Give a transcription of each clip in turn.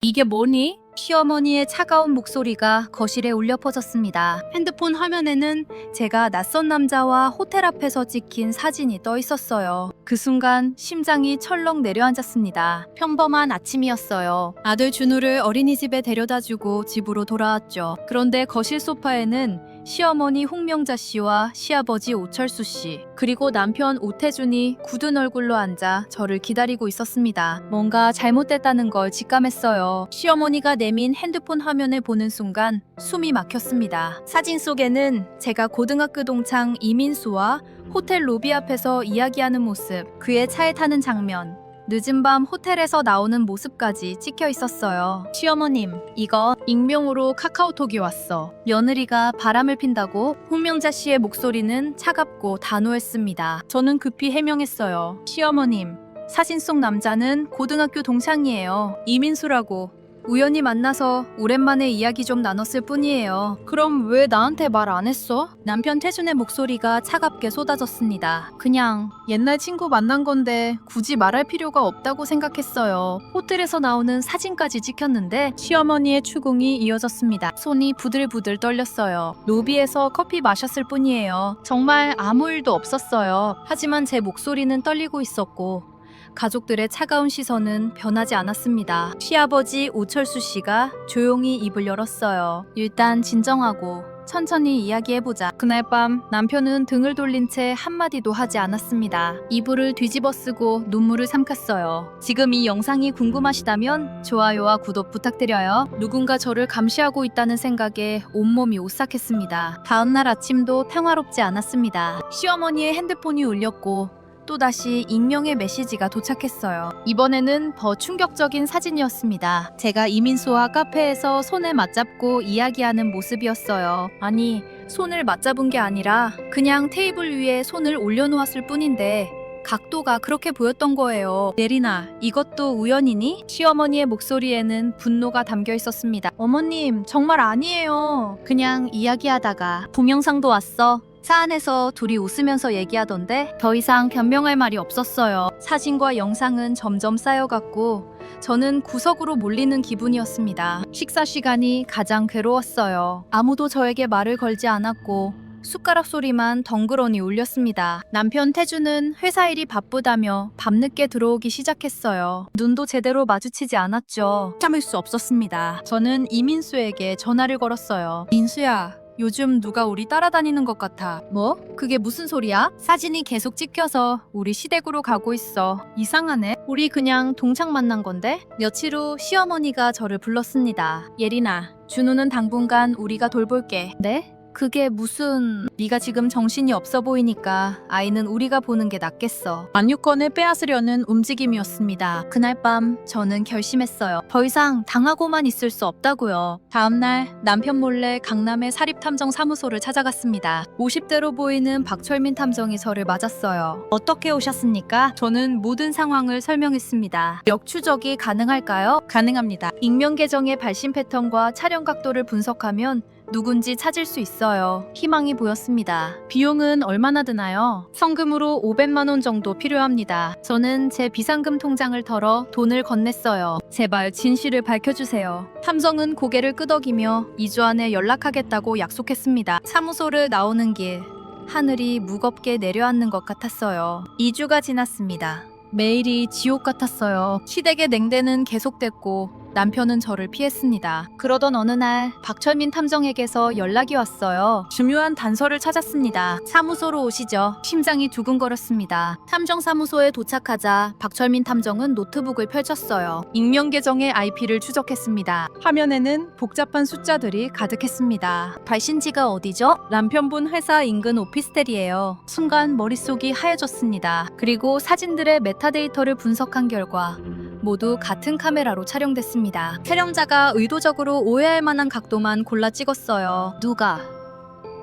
이게 뭐니? 시어머니의 차가운 목소리가 거실에 울려 퍼졌습니다. 핸드폰 화면에는 제가 낯선 남자와 호텔 앞에서 찍힌 사진이 떠 있었어요. 그 순간 심장이 철렁 내려앉았습니다. 평범한 아침이었어요. 아들 준우를 어린이집에 데려다주고 집으로 돌아왔죠. 그런데 거실 소파에는 시어머니 홍명자 씨와 시아버지 오철수 씨, 그리고 남편 오태준이 굳은 얼굴로 앉아 저를 기다리고 있었습니다. 뭔가 잘못됐다는 걸 직감했어요. 시어머니가 내민 핸드폰 화면을 보는 순간 숨이 막혔습니다. 사진 속에는 제가 고등학교 동창 이민수와 호텔 로비 앞에서 이야기하는 모습, 그의 차에 타는 장면, 늦은 밤 호텔에서 나오는 모습까지 찍혀 있었어요. 시어머님, 이거 익명으로 카카오톡이 왔어. 며느리가 바람을 핀다고? 홍명자 씨의 목소리는 차갑고 단호했습니다. 저는 급히 해명했어요. 시어머님, 사진 속 남자는 고등학교 동창이에요. 이민수라고. 우연히 만나서 오랜만에 이야기 좀 나눴을 뿐이에요. 그럼 왜 나한테 말 안 했어? 남편 태준의 목소리가 차갑게 쏟아졌습니다. 그냥 옛날 친구 만난 건데 굳이 말할 필요가 없다고 생각했어요. 호텔에서 나오는 사진까지 찍혔는데 시어머니의 추궁이 이어졌습니다. 손이 부들부들 떨렸어요. 로비에서 커피 마셨을 뿐이에요. 정말 아무 일도 없었어요. 하지만 제 목소리는 떨리고 있었고 가족들의 차가운 시선은 변하지 않았습니다. 시아버지 오철수 씨가 조용히 입을 열었어요. 일단 진정하고 천천히 이야기해보자. 그날 밤 남편은 등을 돌린 채 한마디도 하지 않았습니다. 이불을 뒤집어 쓰고 눈물을 삼켰어요. 지금 이 영상이 궁금하시다면 좋아요와 구독 부탁드려요. 누군가 저를 감시하고 있다는 생각에 온몸이 오싹했습니다. 다음날 아침도 평화롭지 않았습니다. 시어머니의 핸드폰이 울렸고 또다시 익명의 메시지가 도착했어요. 이번에는 더 충격적인 사진이었습니다. 제가 이민수와 카페에서 손을 맞잡고 이야기하는 모습이었어요. 아니, 손을 맞잡은 게 아니라 그냥 테이블 위에 손을 올려놓았을 뿐인데 각도가 그렇게 보였던 거예요. 예린아, 이것도 우연이니? 시어머니의 목소리에는 분노가 담겨 있었습니다. 어머님, 정말 아니에요. 그냥 이야기하다가 동영상도 왔어. 차 안에서 둘이 웃으면서 얘기하던데 더 이상 변명할 말이 없었어요. 사진과 영상은 점점 쌓여갔고 저는 구석으로 몰리는 기분이었습니다. 식사 시간이 가장 괴로웠어요. 아무도 저에게 말을 걸지 않았고 숟가락 소리만 덩그러니 울렸습니다. 남편 태주는 회사 일이 바쁘다며 밤늦게 들어오기 시작했어요. 눈도 제대로 마주치지 않았죠. 참을 수 없었습니다. 저는 이민수에게 전화를 걸었어요. 민수야, 요즘 누가 우리 따라다니는 것 같아. 뭐? 그게 무슨 소리야? 사진이 계속 찍혀서 우리 시댁으로 가고 있어. 이상하네. 우리 그냥 동창 만난 건데? 며칠 후 시어머니가 저를 불렀습니다. 예린아, 준우는 당분간 우리가 돌볼게. 네? 그게 무슨... 네가 지금 정신이 없어 보이니까 아이는 우리가 보는 게 낫겠어. 안유권을 빼앗으려는 움직임이었습니다. 그날 밤 저는 결심했어요. 더 이상 당하고만 있을 수 없다고요. 다음날 남편 몰래 강남의 사립탐정 사무소를 찾아갔습니다. 50대로 보이는 박철민 탐정이 저를 맞았어요. 어떻게 오셨습니까? 저는 모든 상황을 설명했습니다. 역추적이 가능할까요? 가능합니다. 익명 계정의 발신 패턴과 촬영 각도를 분석하면 누군지 찾을 수 있어요. 희망이 보였습니다. 비용은 얼마나 드나요? 성금으로 500만 원 정도 필요합니다. 저는 제 비상금 통장을 털어 돈을 건넸어요. 제발 진실을 밝혀주세요. 탐정은 고개를 끄덕이며 2주 안에 연락하겠다고 약속했습니다. 사무소를 나오는 길, 하늘이 무겁게 내려앉는 것 같았어요. 2주가 지났습니다. 매일이 지옥 같았어요. 시댁의 냉대는 계속됐고 남편은 저를 피했습니다. 그러던 어느 날 박철민 탐정에게서 연락이 왔어요. 중요한 단서를 찾았습니다. 사무소로 오시죠. 심장이 두근거렸습니다. 탐정 사무소에 도착하자 박철민 탐정은 노트북을 펼쳤어요. 익명 계정의 IP를 추적했습니다. 화면에는 복잡한 숫자들이 가득했습니다. 발신지가 어디죠? 남편분 회사 인근 오피스텔이에요. 순간 머릿속이 하얘졌습니다. 그리고 사진들의 메타데이터를 분석한 결과 모두 같은 카메라로 촬영됐습니다. 촬영자가 의도적으로 오해할 만한 각도만 골라 찍었어요. 누가?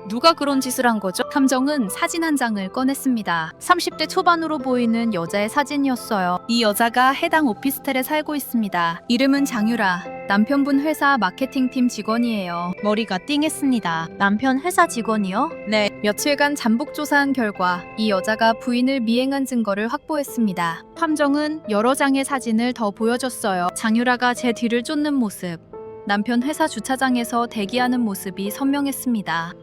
누가 그런 짓을 한 거죠? 탐정은 사진 한 장을 꺼냈습니다. 30대 초반으로 보이는 여자의 사진이었어요. 이 여자가 해당 오피스텔에 살고 있습니다. 이름은 장유라. 남편분 회사 마케팅팀 직원이에요. 머리가 띵했습니다. 남편 회사 직원이요? 네. 며칠간 잠복 조사한 결과 이 여자가 부인을 미행한 증거를 확보했습니다. 탐정은 여러 장의 사진을 더 보여줬어요. 장유라가 제 뒤를 쫓는 모습, 남편 회사 주차장에서 대기하는 모습이 선명했습니다.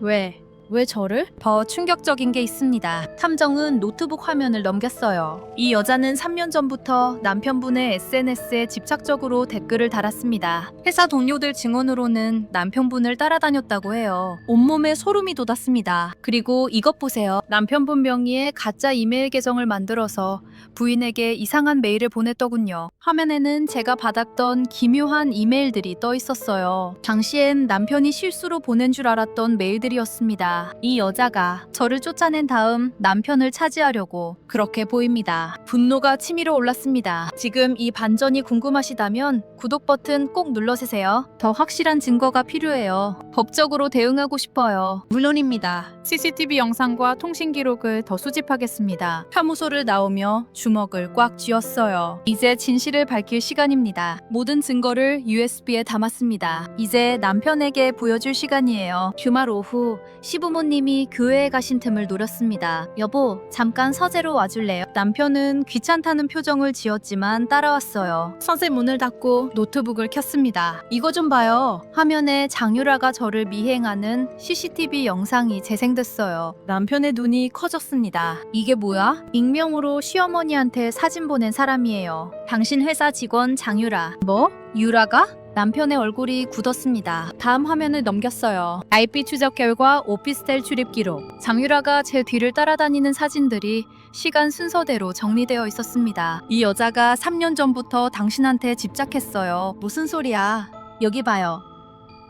왜 저를? 더 충격적인 게 있습니다. 탐정은 노트북 화면을 넘겼어요. 이 여자는 3년 전부터 남편분의 SNS에 집착적으로 댓글을 달았습니다. 회사 동료들 증언으로는 남편분을 따라다녔다고 해요. 온몸에 소름이 돋았습니다. 그리고 이것 보세요. 남편분 명의의 가짜 이메일 계정을 만들어서 부인에게 이상한 메일을 보냈더군요. 화면에는 제가 받았던 기묘한 이메일들이 떠 있었어요. 당시엔 남편이 실수로 보낸 줄 알았던 메일들이었습니다. 이 여자가 저를 쫓아낸 다음 남편을 차지하려고 그렇게 보입니다. 분노가 치밀어 올랐습니다. 지금 이 반전이 궁금하시다면 구독 버튼 꼭 눌러주세요. 더 확실한 증거가 필요해요. 법적으로 대응하고 싶어요. 물론입니다. CCTV 영상과 통신 기록을 더 수집하겠습니다. 사무소를 나오며 주먹을 꽉 쥐었어요. 이제 진실을 밝힐 시간입니다. 모든 증거를 USB에 담았습니다. 이제 남편에게 보여줄 시간이에요. 주말 오후 시부모님이 교회에 가신 틈을 노렸습니다. 여보, 잠깐 서재로 와줄래요? 남편은 귀찮다는 표정을 지었지만 따라왔어요. 서재 문을 닫고 노트북을 켰습니다. 이거 좀 봐요. 화면에 장유라가 저를 미행하는 CCTV 영상이 재생됐어요. 남편의 눈이 커졌습니다. 이게 뭐야? 익명으로 시어머니한테 사진 보낸 사람이에요. 당신 회사 직원 장유라. 뭐? 유라가? 남편의 얼굴이 굳었습니다. 다음 화면을 넘겼어요. IP 추적 결과 오피스텔 출입 기록. 장유라가 제 뒤를 따라다니는 사진들이 시간 순서대로 정리되어 있었습니다. 이 여자가 3년 전부터 당신한테 집착했어요. 무슨 소리야? 여기 봐요.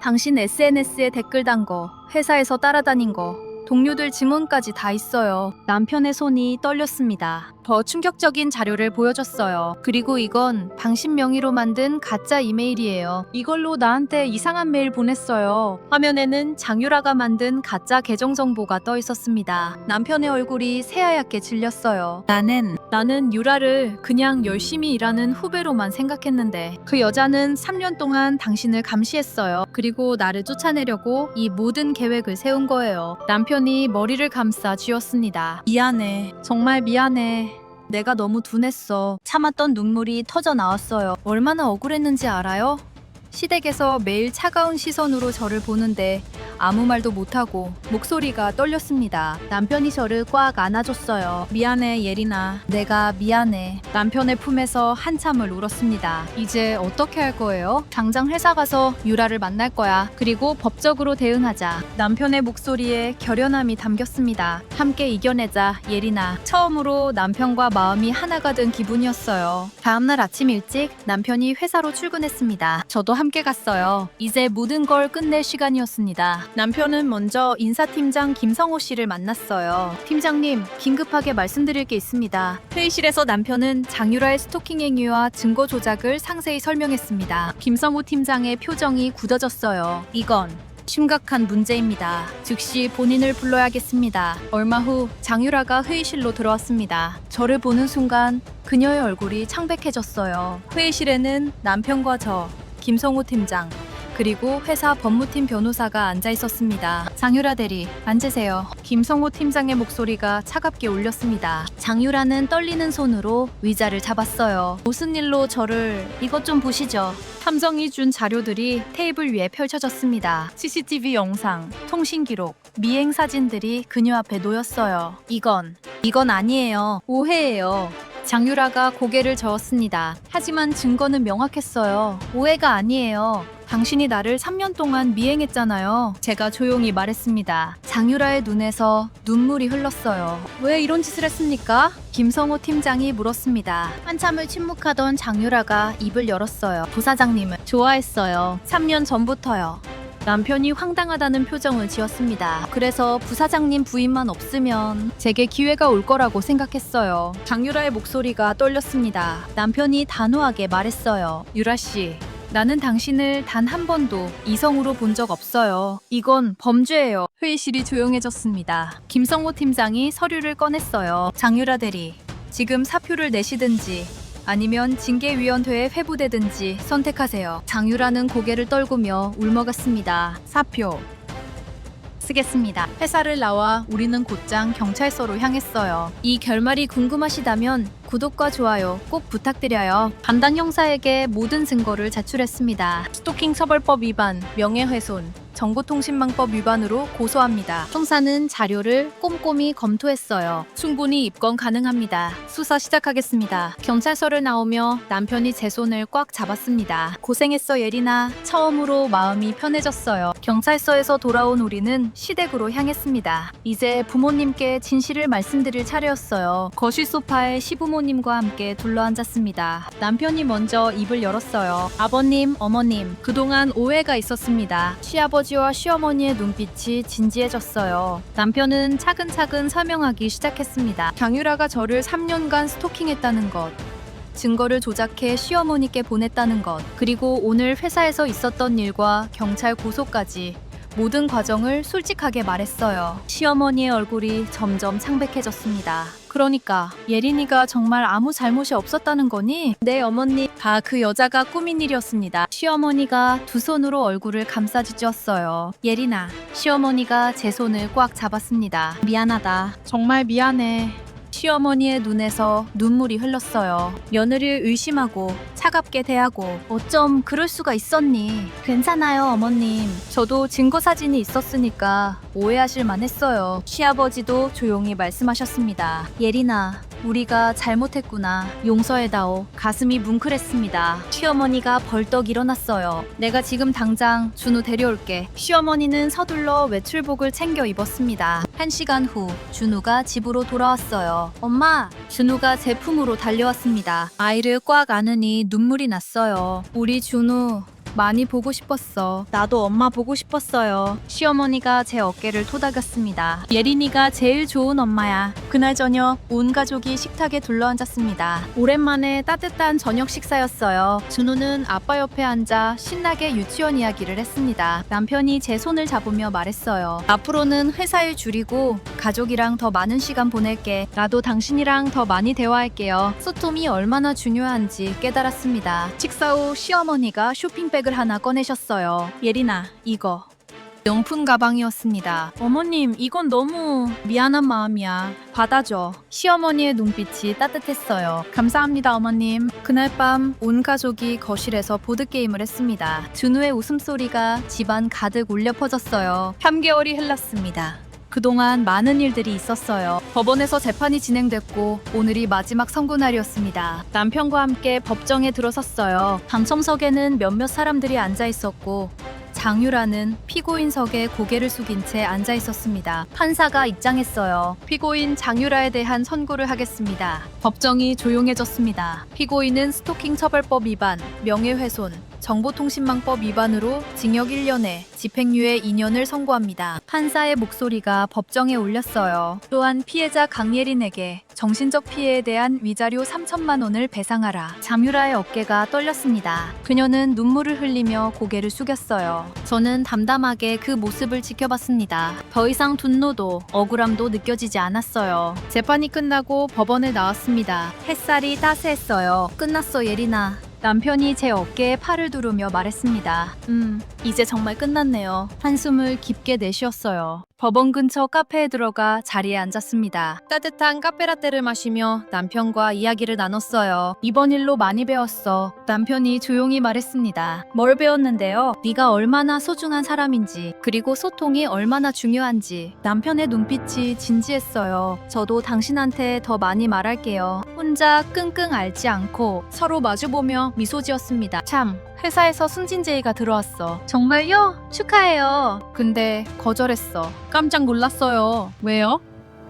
당신 SNS에 댓글 단 거, 회사에서 따라다닌 거, 동료들 증언까지 다 있어요. 남편의 손이 떨렸습니다. 더 충격적인 자료를 보여줬어요. 그리고 이건 당신 명의로 만든 가짜 이메일이에요. 이걸로 나한테 이상한 메일 보냈어요. 화면에는 장유라가 만든 가짜 계정 정보가 떠 있었습니다. 남편의 얼굴이 새하얗게 질렸어요. 나는 유라를 그냥 열심히 일하는 후배로만 생각했는데 그 여자는 3년 동안 당신을 감시했어요. 그리고 나를 쫓아내려고 이 모든 계획을 세운 거예요. 남편이 머리를 감싸 쥐었습니다. 미안해. 정말 미안해. 내가 너무 둔했어. 참았던 눈물이 터져 나왔어요. 얼마나 억울했는지 알아요? 시댁에서 매일 차가운 시선으로 저를 보는데 아무 말도 못하고 목소리가 떨렸습니다. 남편이 저를 꽉 안아줬어요. 미안해 예린아. 내가 미안해. 남편의 품에서 한참을 울었습니다. 이제 어떻게 할 거예요? 당장 회사 가서 유라를 만날 거야. 그리고 법적으로 대응하자. 남편의 목소리에 결연함이 담겼습니다. 함께 이겨내자 예린아. 처음으로 남편과 마음이 하나가 된 기분이었어요. 다음날 아침 일찍 남편이 회사로 출근했습니다. 저도 함께 갔어요. 이제 모든 걸 끝낼 시간이었습니다. 남편은 먼저 인사팀장 김성호 씨를 만났어요. 팀장님, 긴급하게 말씀드릴 게 있습니다. 회의실에서 남편은 장유라의 스토킹 행위와 증거 조작을 상세히 설명했습니다. 김성호 팀장의 표정이 굳어졌어요. 이건 심각한 문제입니다. 즉시 본인을 불러야겠습니다. 얼마 후 장유라가 회의실로 들어왔습니다. 저를 보는 순간 그녀의 얼굴이 창백해졌어요. 회의실에는 남편과 저, 김성호 팀장, 그리고 회사 법무팀 변호사가 앉아 있었습니다. 장유라 대리, 앉으세요. 김성호 팀장의 목소리가 차갑게 울렸습니다. 장유라는 떨리는 손으로 의자를 잡았어요. 무슨 일로 저를... 이것 좀 보시죠. 탐정이 준 자료들이 테이블 위에 펼쳐졌습니다. CCTV 영상, 통신 기록, 미행 사진들이 그녀 앞에 놓였어요. 이건 아니에요. 오해예요. 장유라가 고개를 저었습니다. 하지만 증거는 명확했어요. 오해가 아니에요. 당신이 나를 3년 동안 미행했잖아요. 제가 조용히 말했습니다. 장유라의 눈에서 눈물이 흘렀어요. 왜 이런 짓을 했습니까? 김성호 팀장이 물었습니다. 한참을 침묵하던 장유라가 입을 열었어요. 부사장님은 좋아했어요. 3년 전부터요. 남편이 황당하다는 표정을 지었습니다. 그래서 부사장님 부인만 없으면 제게 기회가 올 거라고 생각했어요. 장유라의 목소리가 떨렸습니다. 남편이 단호하게 말했어요. 유라 씨, 나는 당신을 단 한 번도 이성으로 본 적 없어요. 이건 범죄예요. 회의실이 조용해졌습니다. 김성호 팀장이 서류를 꺼냈어요. 장유라 대리, 지금 사표를 내시든지 아니면 징계위원회에 회부되든지 선택하세요. 장유라는 고개를 떨구며 울먹였습니다. 사표 쓰겠습니다. 회사를 나와 우리는 곧장 경찰서로 향했어요. 이 결말이 궁금하시다면 구독과 좋아요 꼭 부탁드려요. 담당 형사에게 모든 증거를 제출했습니다. 스토킹 처벌법 위반, 명예훼손, 정보통신망법 위반으로 고소합니다. 형사는 자료를 꼼꼼히 검토했어요. 충분히 입건 가능합니다. 수사 시작하겠습니다. 경찰서를 나오며 남편이 제 손을 꽉 잡았습니다. 고생했어 예린아. 처음으로 마음이 편해졌어요. 경찰서에서 돌아온 우리는 시댁으로 향했습니다. 이제 부모님께 진실을 말씀드릴 차례였어요. 거실 소파에 시부모님과 함께 둘러앉았습니다. 남편이 먼저 입을 열었어요. 아버님, 어머님, 그동안 오해가 있었습니다. 시아버지와 시어머니의 눈빛이 진지해졌어요. 남편은 차근차근 설명하기 시작했습니다. 장유라가 저를 3년간 스토킹했다는 것, 증거를 조작해 시어머니께 보냈다는 것, 그리고 오늘 회사에서 있었던 일과 경찰 고소까지 모든 과정을 솔직하게 말했어요. 시어머니의 얼굴이 점점 창백해졌습니다. 그러니까 예린이가 정말 아무 잘못이 없었다는 거니? 네 어머니, 다 그 여자가 꾸민 일이었습니다. 시어머니가 두 손으로 얼굴을 감싸주었어요. 예린아, 시어머니가 제 손을 꽉 잡았습니다. 미안하다. 정말 미안해. 시어머니의 눈에서 눈물이 흘렀어요. 며느리를 의심하고 차갑게 대하고 어쩜 그럴 수가 있었니? 괜찮아요 어머님. 저도 증거사진이 있었으니까 오해하실 만했어요. 시아버지도 조용히 말씀하셨습니다. 예린아, 우리가 잘못했구나. 용서해다오. 가슴이 뭉클했습니다. 시어머니가 벌떡 일어났어요. 내가 지금 당장 준우 데려올게. 시어머니는 서둘러 외출복을 챙겨 입었습니다. 1시간 후 준우가 집으로 돌아왔어요. 엄마, 준우가 제 품으로 달려왔습니다. 아이를 꽉 안으니 눈물이 났어요. 우리 준우 많이 보고 싶었어. 나도 엄마 보고 싶었어요. 시어머니가 제 어깨를 토닥였습니다. 예린이가 제일 좋은 엄마야. 그날 저녁 온 가족이 식탁에 둘러앉았습니다. 오랜만에 따뜻한 저녁 식사였어요. 준우는 아빠 옆에 앉아 신나게 유치원 이야기를 했습니다. 남편이 제 손을 잡으며 말했어요. 앞으로는 회사 일 줄이고 가족이랑 더 많은 시간 보낼게. 나도 당신이랑 더 많이 대화할게요. 소통이 얼마나 중요한지 깨달았습니다. 식사 후 시어머니가 쇼핑백을 하나 꺼내셨어요. 예린아, 이거 명품 가방이었습니다. 어머님, 이건 너무 미안한 마음이야. 받아줘. 시어머니의 눈빛이 따뜻했어요. 감사합니다, 어머님. 그날 밤 온 가족이 거실에서 보드게임을 했습니다. 준우의 웃음소리가 집안 가득 울려 퍼졌어요. 3개월이 흘렀습니다. 그동안 많은 일들이 있었어요. 법원에서 재판이 진행됐고 오늘이 마지막 선고날이었습니다. 남편과 함께 법정에 들어섰어요. 방청석에는 몇몇 사람들이 앉아 있었고 장유라는 피고인석에 고개를 숙인 채 앉아 있었습니다. 판사가 입장했어요. 피고인 장유라에 대한 선고를 하겠습니다. 법정이 조용해졌습니다. 피고인은 스토킹 처벌법 위반, 명예훼손, 정보통신망법 위반으로 징역 1년에 집행유예 2년을 선고합니다. 판사의 목소리가 법정에 울렸어요. 또한 피해자 강예린에게 정신적 피해에 대한 위자료 3천만 원을 배상하라. 장유라의 어깨가 떨렸습니다. 그녀는 눈물을 흘리며 고개를 숙였어요. 저는 담담하게 그 모습을 지켜봤습니다. 더 이상 분노도 억울함도 느껴지지 않았어요. 재판이 끝나고 법원에 나왔습니다. 햇살이 따스했어요. 끝났어 예린아. 남편이 제 어깨에 팔을 두르며 말했습니다. 이제 정말 끝났네요. 한숨을 깊게 내쉬었어요. 법원 근처 카페에 들어가 자리에 앉았습니다. 따뜻한 카페라떼를 마시며 남편과 이야기를 나눴어요. 이번 일로 많이 배웠어. 남편이 조용히 말했습니다. 뭘 배웠는데요? 네가 얼마나 소중한 사람인지, 그리고 소통이 얼마나 중요한지. 남편의 눈빛이 진지했어요. 저도 당신한테 더 많이 말할게요. 혼자 끙끙 앓지 않고 서로 마주보며 미소 지었습니다. 참, 회사에서 승진제의가 들어왔어. 정말요? 축하해요. 근데 거절했어. 깜짝 놀랐어요. 왜요?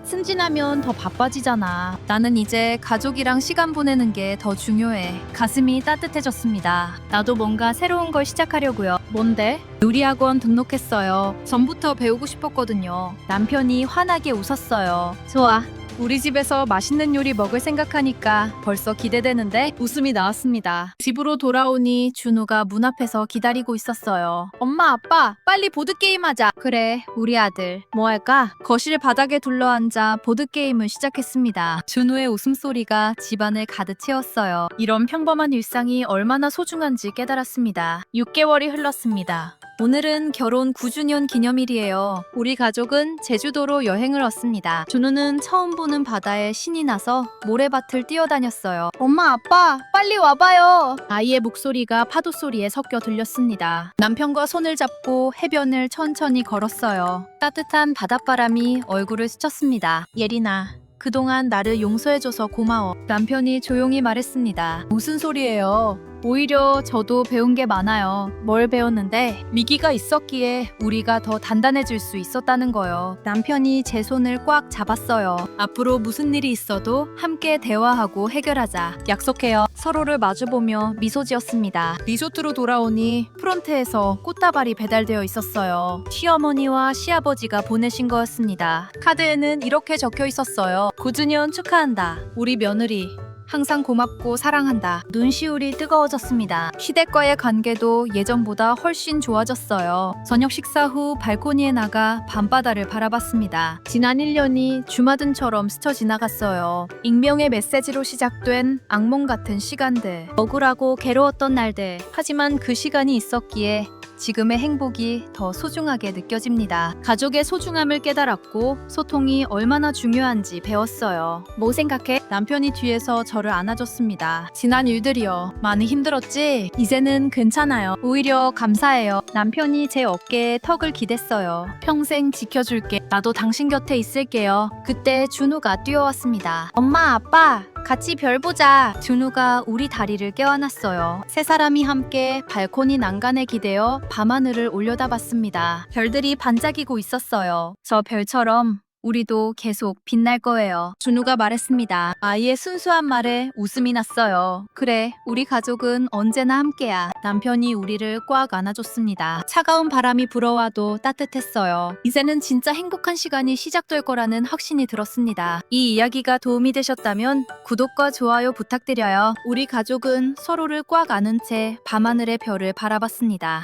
승진하면 더 바빠지잖아. 나는 이제 가족이랑 시간 보내는 게 더 중요해. 가슴이 따뜻해졌습니다. 나도 뭔가 새로운 걸 시작하려고요. 뭔데? 요리학원 등록했어요. 전부터 배우고 싶었거든요. 남편이 환하게 웃었어요. 좋아. 우리 집에서 맛있는 요리 먹을 생각하니까 벌써 기대되는데 웃음이 나왔습니다. 집으로 돌아오니 준우가 문 앞에서 기다리고 있었어요. 엄마, 아빠, 빨리 보드게임 하자. 그래, 우리 아들. 뭐 할까? 거실 바닥에 둘러앉아 보드게임을 시작했습니다. 준우의 웃음소리가 집안을 가득 채웠어요. 이런 평범한 일상이 얼마나 소중한지 깨달았습니다. 6개월이 흘렀습니다. 오늘은 결혼 9주년 기념일이에요. 우리 가족은 제주도로 여행을 왔습니다. 준우는 처음 보는 바다에 신이 나서 모래밭을 뛰어다녔어요. 엄마, 아빠, 빨리 와봐요. 아이의 목소리가 파도 소리에 섞여 들렸습니다. 남편과 손을 잡고 해변을 천천히 걸었어요. 따뜻한 바닷바람이 얼굴을 스쳤습니다. 예린아, 그동안 나를 용서해줘서 고마워. 남편이 조용히 말했습니다. 무슨 소리예요? 오히려 저도 배운 게 많아요. 뭘 배웠는데? 미기가 있었기에 우리가 더 단단해질 수 있었다는 거요. 남편이 제 손을 꽉 잡았어요. 앞으로 무슨 일이 있어도 함께 대화하고 해결하자. 약속해요. 서로를 마주보며 미소 지었습니다. 리조트로 돌아오니 프론트에서 꽃다발이 배달되어 있었어요. 시어머니와 시아버지가 보내신 거였습니다. 카드에는 이렇게 적혀 있었어요. 9주년 축하한다. 우리 며느리. 항상 고맙고 사랑한다. 눈시울이 뜨거워졌습니다. 시댁과의 관계도 예전보다 훨씬 좋아졌어요. 저녁 식사 후 발코니에 나가 밤바다를 바라봤습니다. 지난 1년이 주마등처럼 스쳐 지나갔어요. 익명의 메시지로 시작된 악몽 같은 시간들. 억울하고 괴로웠던 날들. 하지만 그 시간이 있었기에 지금의 행복이 더 소중하게 느껴집니다. 가족의 소중함을 깨달았고 소통이 얼마나 중요한지 배웠어요. 뭐 생각해? 남편이 뒤에서 저를 안아줬습니다. 지난 일들이요. 많이 힘들었지? 이제는 괜찮아요. 오히려 감사해요. 남편이 제 어깨에 턱을 기댔어요. 평생 지켜줄게. 나도 당신 곁에 있을게요. 그때 준우가 뛰어왔습니다. 엄마, 아빠, 같이 별 보자. 준우가 우리 다리를 껴안았어요. 세 사람이 함께 발코니 난간에 기대어 밤하늘을 올려다봤습니다. 별들이 반짝이고 있었어요. 저 별처럼 우리도 계속 빛날 거예요. 준우가 말했습니다. 아이의 순수한 말에 웃음이 났어요. 그래, 우리 가족은 언제나 함께야. 남편이 우리를 꽉 안아줬습니다. 차가운 바람이 불어와도 따뜻했어요. 이제는 진짜 행복한 시간이 시작될 거라는 확신이 들었습니다. 이 이야기가 도움이 되셨다면 구독과 좋아요 부탁드려요. 우리 가족은 서로를 꽉 안은 채 밤하늘의 별을 바라봤습니다.